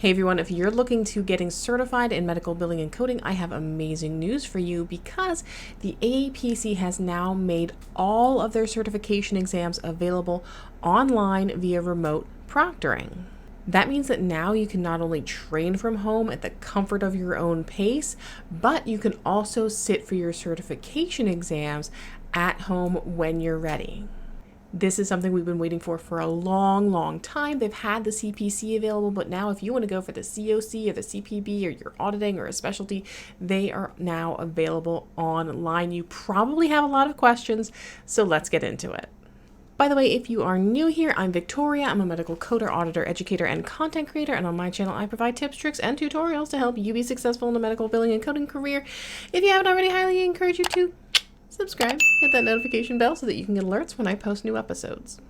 Hey everyone, if you're looking to getting certified in medical billing and coding, I have amazing news for you because the AAPC has now made all of their certification exams available online via remote proctoring. That means that now you can not only train from home at the comfort of your own pace, but you can also sit for your certification exams at home when you're ready. This is something we've been waiting for a long time. They've had the CPC available, but now if you want to go for the COC or the CPB or your auditing or a specialty, they are now available online. You probably have a lot of questions, so let's get into it. By the way, if you are new here, I'm Victoria. I'm a medical coder, auditor, educator, and content creator. And on my channel, I provide tips, tricks, and tutorials to help you be successful in the medical billing and coding career. If you haven't already, I highly encourage you to subscribe, hit that notification bell so that you can get alerts when I post new episodes.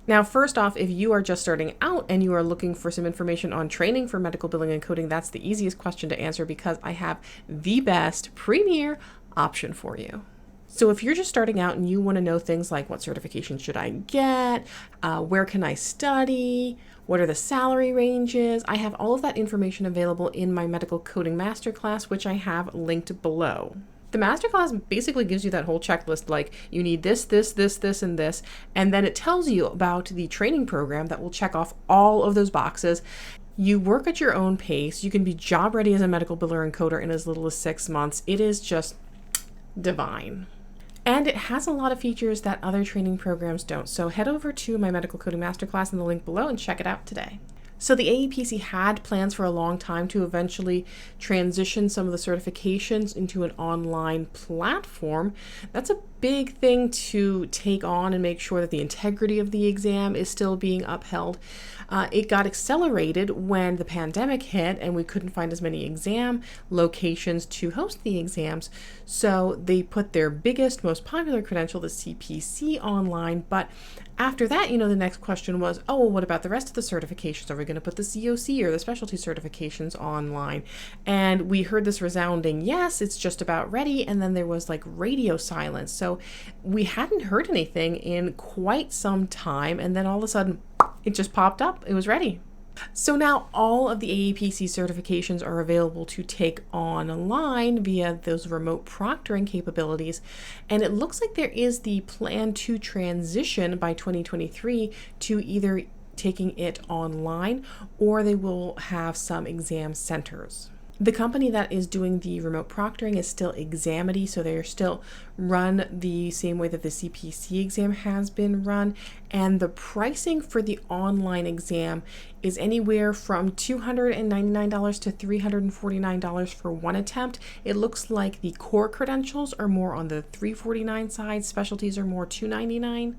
Now, first off, if you are just starting out and you are looking for some information on training for medical billing and coding, that's the easiest question to answer because I have the best premier option for you. So if you're just starting out and you want to know things like what certification should I get, where can I study, what are the salary ranges, I have all of that information available in my medical coding masterclass, which I have linked below. The masterclass basically gives you that whole checklist, like you need this, and this, and then it tells you about the training program that will check off all of those boxes. You work at your own pace. You can be job ready as a medical biller and coder in as little as 6 months. It is just divine. And it has a lot of features that other training programs don't. So head over to my medical coding masterclass in the link below and check it out today. So the AAPC had plans for a long time to eventually transition some of the certifications into an online platform. That's a big thing to take on and make sure that the integrity of the exam is still being upheld. It got accelerated when the pandemic hit and we couldn't find as many exam locations to host the exams. So they put their biggest, most popular credential, the CPC, online. But after that, the next question was, oh, well, what about the rest of the certifications? Are we going to put the COC or the specialty certifications online? And we heard this resounding, yes, it's just about ready. And then there was like radio silence. So we hadn't heard anything in quite some time. And then all of a sudden, it just popped up. It was ready. So now all of the AAPC certifications are available to take online via those remote proctoring capabilities. And it looks like there is the plan to transition by 2023 to either taking it online or they will have some exam centers. The company that is doing the remote proctoring is still Examity, so they're still run the same way that the CPC exam has been run. And the pricing for the online exam is anywhere from $299 to $349 for one attempt. It looks like the core credentials are more on the $349 side, specialties are more $299.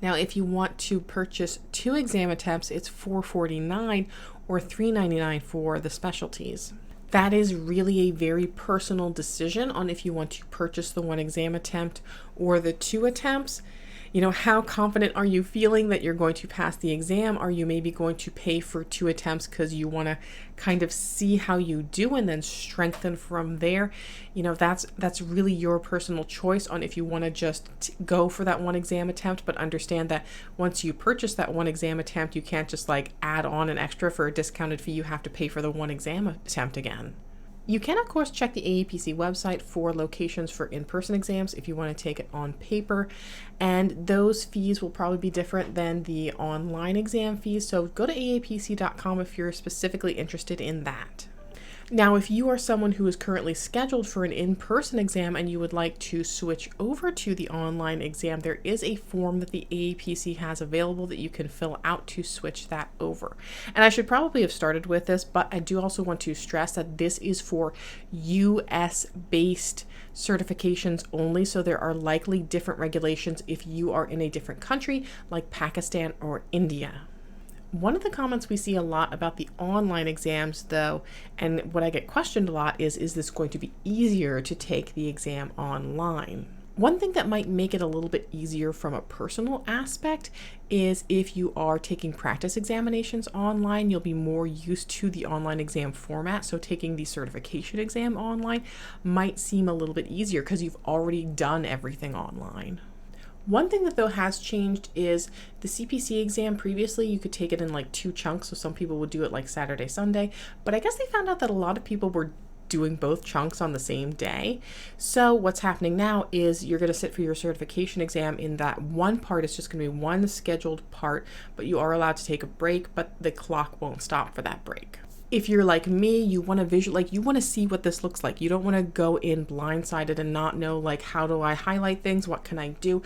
Now, if you want to purchase 2 exam attempts, it's $449 or $399 for the specialties. That is really a very personal decision on if you want to purchase the 1 exam attempt or the 2 attempts. How confident are you feeling that you're going to pass the exam? Are you maybe going to pay for 2 attempts because you want to kind of see how you do and then strengthen from there? That's really your personal choice on if you want to just go for that 1 exam attempt, but understand that once you purchase that 1 exam attempt, you can't just like add on an extra for a discounted fee. You have to pay for the 1 exam attempt again. You can, of course, check the AAPC website for locations for in-person exams if you want to take it on paper, and those fees will probably be different than the online exam fees, so go to aapc.com if you're specifically interested in that. Now, if you are someone who is currently scheduled for an in-person exam and you would like to switch over to the online exam, there is a form that the AAPC has available that you can fill out to switch that over. And I should probably have started with this, but I do also want to stress that this is for US-based certifications only, so there are likely different regulations if you are in a different country like Pakistan or India. One of the comments we see a lot about the online exams, though, and what I get questioned a lot is this going to be easier to take the exam online? One thing that might make it a little bit easier from a personal aspect is if you are taking practice examinations online, you'll be more used to the online exam format. So taking the certification exam online might seem a little bit easier because you've already done everything online. One thing that though has changed is the CPC exam. Previously, you could take it in like 2 chunks, so some people would do it like Saturday, Sunday, but I guess they found out that a lot of people were doing both chunks on the same day. So what's happening now is you're going to sit for your certification exam in that one part. It's just going to be one scheduled part, but you are allowed to take a break, but the clock won't stop for that break. If you're like me, you want to you want to see what this looks like. You don't want to go in blindsided and not know, like, how do I highlight things? What can I do?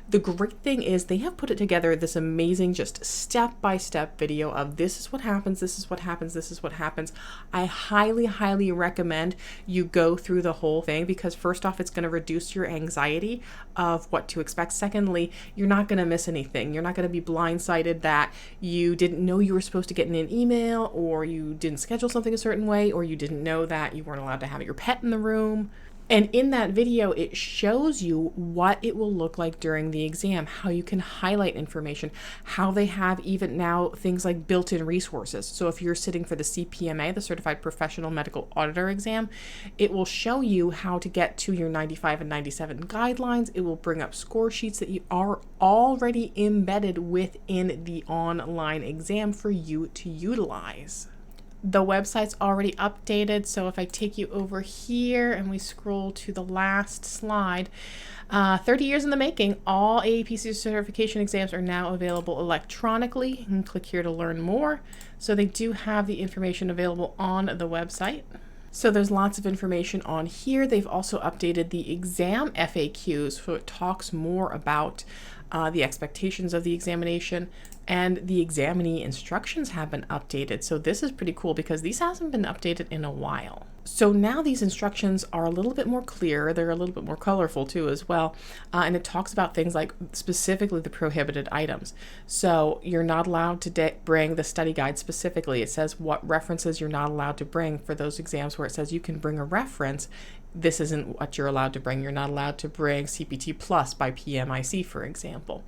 The great thing is they have put it together, this amazing, just step-by-step video of this is what happens, this is what happens, this is what happens. I highly, highly recommend you go through the whole thing, because first off, it's going to reduce your anxiety of what to expect. Secondly, you're not going to miss anything. You're not going to be blindsided that you didn't know you were supposed to get in an email, or you didn't schedule something a certain way, or you didn't know that you weren't allowed to have your pet in the room. And in that video, it shows you what it will look like during the exam, how you can highlight information, how they have even now things like built-in resources. So if you're sitting for the CPMA, the Certified Professional Medical Auditor exam, it will show you how to get to your 95 and 97 guidelines. It will bring up score sheets that you are already embedded within the online exam for you to utilize. The website's already updated, so if I take you over here and we scroll to the last slide, 30 years in the making, all AAPC certification exams are now available electronically. You can click here to learn more. So they do have the information available on the website. So there's lots of information on here. They've also updated the exam FAQs, so it talks more about the expectations of the examination, and the examinee instructions have been updated. So this is pretty cool because these hasn't been updated in a while. So now these instructions are a little bit more clear. They're a little bit more colorful too as well. And it talks about things like specifically the prohibited items. So you're not allowed to bring the study guide specifically. It says what references you're not allowed to bring for those exams where it says you can bring a reference. This isn't what you're allowed to bring. You're not allowed to bring CPT Plus by PMIC, for example.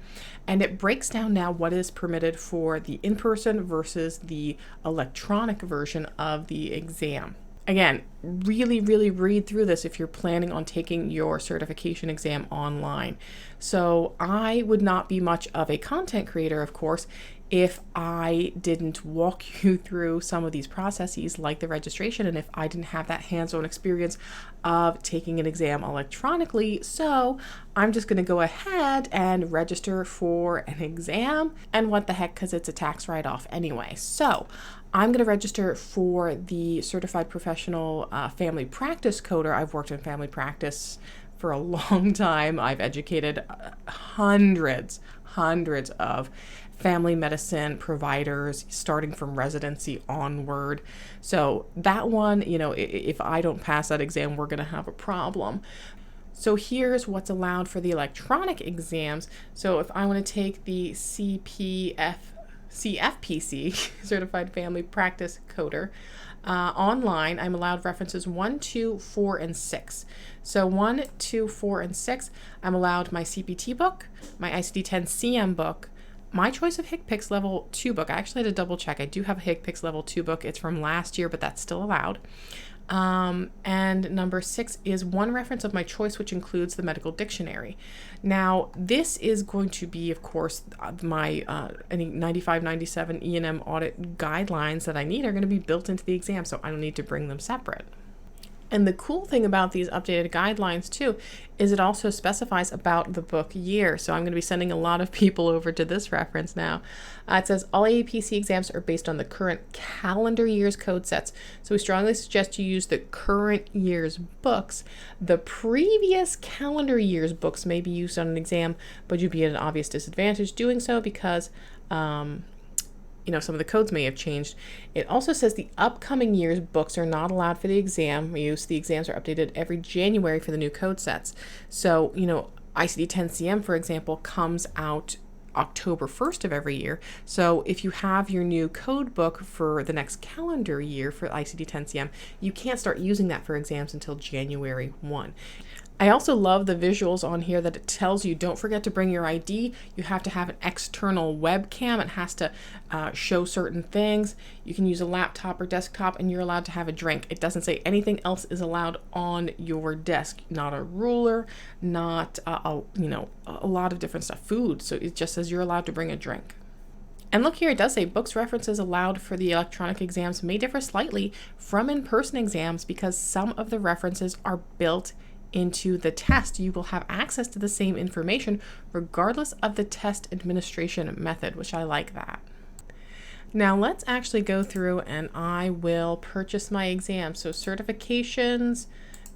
And it breaks down now what is permitted for the in-person versus the electronic version of the exam. Again, really, really read through this if you're planning on taking your certification exam online. So I would not be much of a content creator, of course, if I didn't walk you through some of these processes like the registration, and if I didn't have that hands-on experience of taking an exam electronically. So I'm just going to go ahead and register for an exam, and what the heck, because it's a tax write-off anyway. So I'm going to register for the Certified Professional Family Practice Coder. I've worked in family practice for a long time. I've educated hundreds of family medicine providers starting from residency onward. So that one, if I don't pass that exam, we're going to have a problem. So here's what's allowed for the electronic exams. So if I want to take the CFPC, Certified Family Practice Coder, online, I'm allowed references 1, 2, 4, and 6. So 1, 2, 4, and 6, I'm allowed my CPT book, my ICD-10-CM book, my choice of HCPCS Level 2 book. I actually had to double check. I do have a HCPCS Level 2 book. It's from last year, but that's still allowed. And number 6 is one reference of my choice, which includes the medical dictionary. Now, this is going to be, of course, my any 95, 97 E&M audit guidelines that I need are going to be built into the exam, so I don't need to bring them separate. And the cool thing about these updated guidelines too is it also specifies about the book year. So I'm going to be sending a lot of people over to this reference now. It says all AAPC exams are based on the current calendar year's code sets. So we strongly suggest you use the current year's books. The previous calendar year's books may be used on an exam, but you'd be at an obvious disadvantage doing so because some of the codes may have changed. It also says the upcoming year's books are not allowed for the exam use. The exams are updated every January for the new code sets. So, ICD-10-CM, for example, comes out October 1st of every year. So if you have your new code book for the next calendar year for ICD-10-CM, you can't start using that for exams until January 1. I also love the visuals on here that it tells you don't forget to bring your ID. You have to have an external webcam. It has to show certain things. You can use a laptop or desktop, and you're allowed to have a drink. It doesn't say anything else is allowed on your desk. Not a ruler, not a lot of different stuff. Food. So it just says you're allowed to bring a drink. And look here, it does say books references allowed for the electronic exams may differ slightly from in-person exams because some of the references are built into the test. You will have access to the same information regardless of the test administration method, which I like that. Now let's actually go through and I will purchase my exam. So certifications,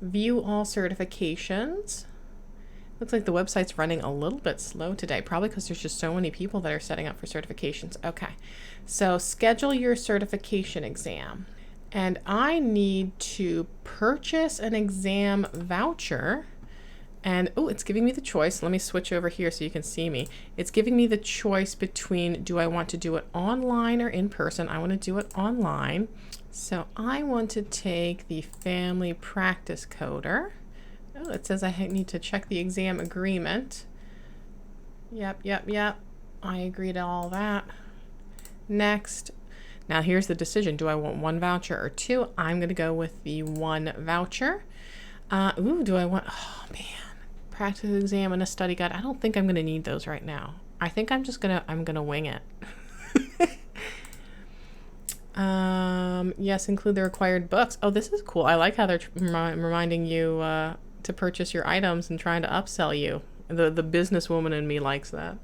view all certifications. Looks like the website's running a little bit slow today, probably because there's just so many people that are setting up for certifications. Okay, so schedule your certification exam. And I need to purchase an exam voucher. And oh, it's giving me the choice. Let me switch over here so you can see me. It's giving me the choice between, do I want to do it online or in person? I want to do it online. So I want to take the family practice coder. Oh, it says I need to check the exam agreement. Yep. I agree to all that. Next. Now here's the decision. Do I want one voucher or two? I'm going to go with the one voucher. Do I want, oh man, practice exam and a study guide. I don't think I'm going to need those right now. I think I'm going to wing it. Yes, include the required books. Oh, this is cool. I like how they're reminding you to purchase your items and trying to upsell you. The businesswoman in me likes that.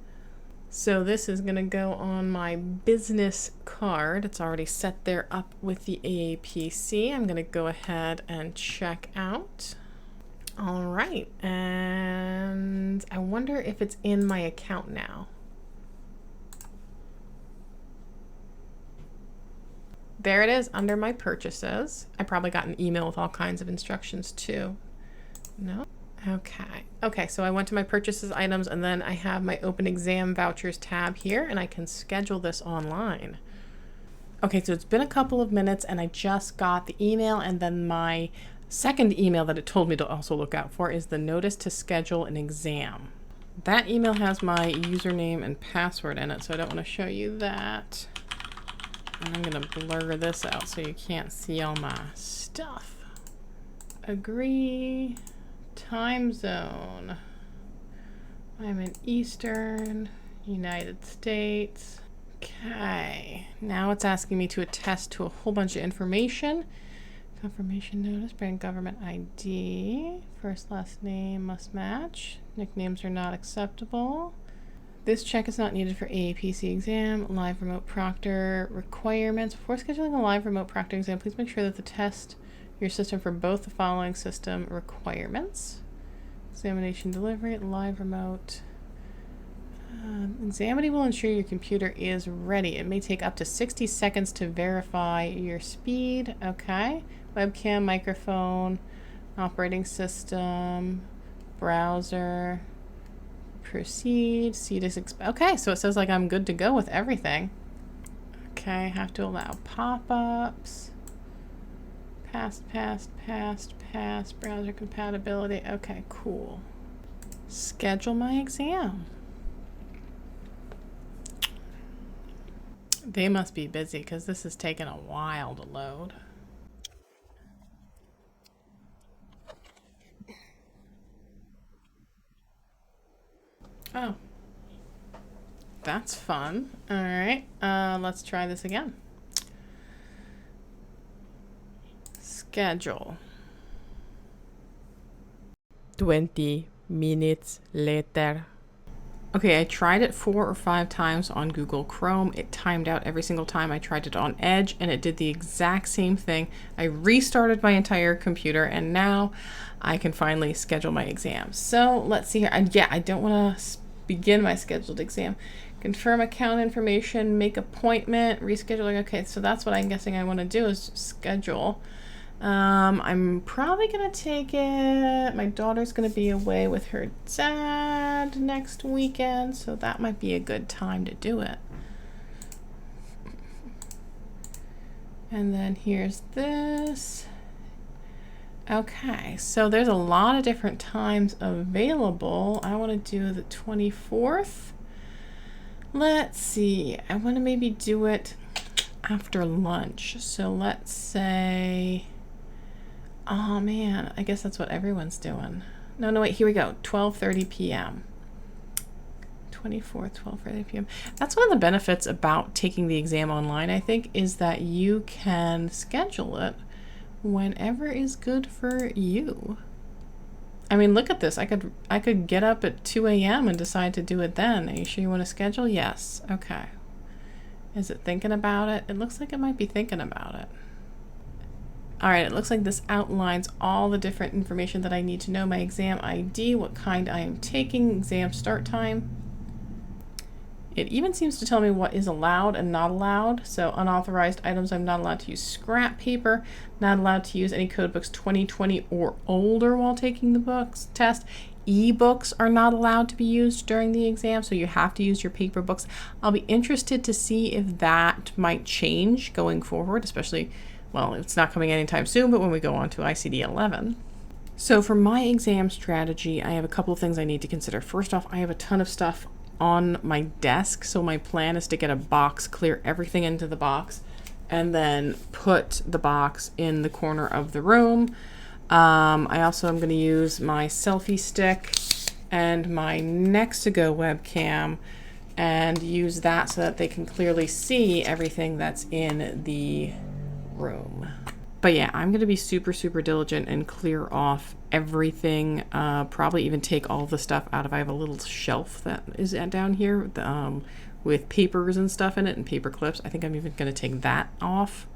So this is going to go on my business card. It's already set there up with the AAPC. I'm going to go ahead and check out. All right. And I wonder if it's in my account now. There it is under my purchases. I probably got an email with all kinds of instructions too. No? Okay, so I went to my purchases items and then I have my open exam vouchers tab here and I can schedule this online. Okay, so it's been a couple of minutes and I just got the email, and then my second email that it told me to also look out for is the notice to schedule an exam. That email has my username and password in it, so I don't want to show you that. And I'm going to blur this out so you can't see all my stuff. Agree. Time zone. I'm in Eastern United States. Okay, now it's asking me to attest to a whole bunch of information. Confirmation notice, brand government ID, first last name must match, nicknames are not acceptable. This check is not needed for AAPC exam, live remote proctor requirements. Before scheduling a live remote proctor exam, please make sure that the test your system for both the following system requirements. Examination delivery, live remote. Examity will ensure your computer is ready. It may take up to 60 seconds to verify your speed. Okay. Webcam, microphone, operating system, browser, proceed, okay, so it says like I'm good to go with everything. Okay, have to allow pop-ups. Past, browser compatibility. Okay, cool. Schedule my exam. They must be busy because this is taking a while to load. Oh, that's fun. All right, let's try this again. Schedule. 20 minutes later. Okay, I tried it 4 or 5 times on Google Chrome. It timed out every single time. I tried it on Edge and it did the exact same thing. I restarted my entire computer and now I can finally schedule my exam. So let's see here. I don't want to begin my scheduled exam. Confirm account information, make appointment, rescheduling. Okay, so that's what I'm guessing I want to do is schedule. I'm probably gonna take it. My daughter's gonna be away with her dad next weekend, so that might be a good time to do it. And then here's this. Okay, so there's a lot of different times available. I want to do the 24th. Let's see, I want to maybe do it after lunch. So let's say, oh man, I guess that's what everyone's doing. No, wait, here we go, 12:30 p.m. 24th, 12:30 p.m. That's one of the benefits about taking the exam online, I think, is that you can schedule it whenever is good for you. I mean, look at this. I could get up at 2 a.m. and decide to do it then. Are you sure you want to schedule? Yes. Okay. Is it thinking about it? It looks like it might be thinking about it. All right, it looks like this outlines all the different information that I need to know. My exam ID, what kind I am taking, exam start time. It even seems to tell me what is allowed and not allowed. So unauthorized items, I'm not allowed to use scrap paper, not allowed to use any code books 2020 or older while taking the test. E-books are not allowed to be used during the exam, so you have to use your paper books. I'll be interested to see if that might change going forward, especially, well, it's not coming anytime soon, but when we go on to ICD-11. So for my exam strategy, I have a couple of things I need to consider. First off, I have a ton of stuff on my desk, so my plan is to get a box, clear everything into the box, and then put the box in the corner of the room. I also am going to use my selfie stick and my Next-to-Go webcam and use that so that they can clearly see everything that's in the room. But yeah, I'm going to be super, super diligent and clear off everything. Probably even take all the stuff out of, I have a little shelf that is down here with papers and stuff in it and paper clips. I think I'm even going to take that off.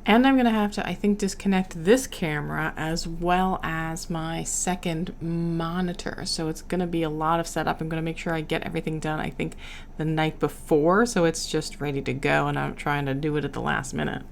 And I'm going to have to, I think, disconnect this camera as well as my second monitor. So it's going to be a lot of setup. I'm going to make sure I get everything done, I think, the night before. So it's just ready to go, and I'm trying to do it at the last minute.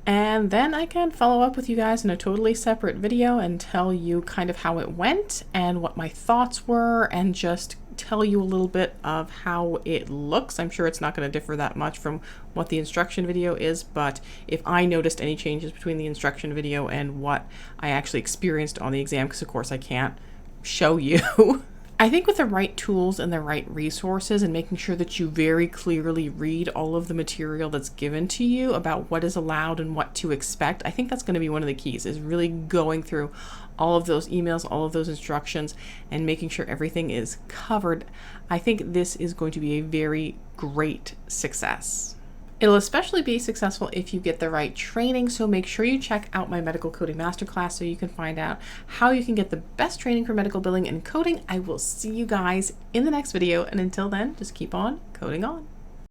And then I can follow up with you guys in a totally separate video and tell you kind of how it went and what my thoughts were, and just tell you a little bit of how it looks. I'm sure it's not going to differ that much from what the instruction video is, but if I noticed any changes between the instruction video and what I actually experienced on the exam, because of course I can't show you. I think with the right tools and the right resources, and making sure that you very clearly read all of the material that's given to you about what is allowed and what to expect, I think that's going to be one of the keys, is really going through all of those emails, all of those instructions, and making sure everything is covered. I think this is going to be a very great success. It'll especially be successful if you get the right training, so make sure you check out my medical coding masterclass so you can find out how you can get the best training for medical billing and coding. I will see you guys in the next video, and until then, just keep on coding on.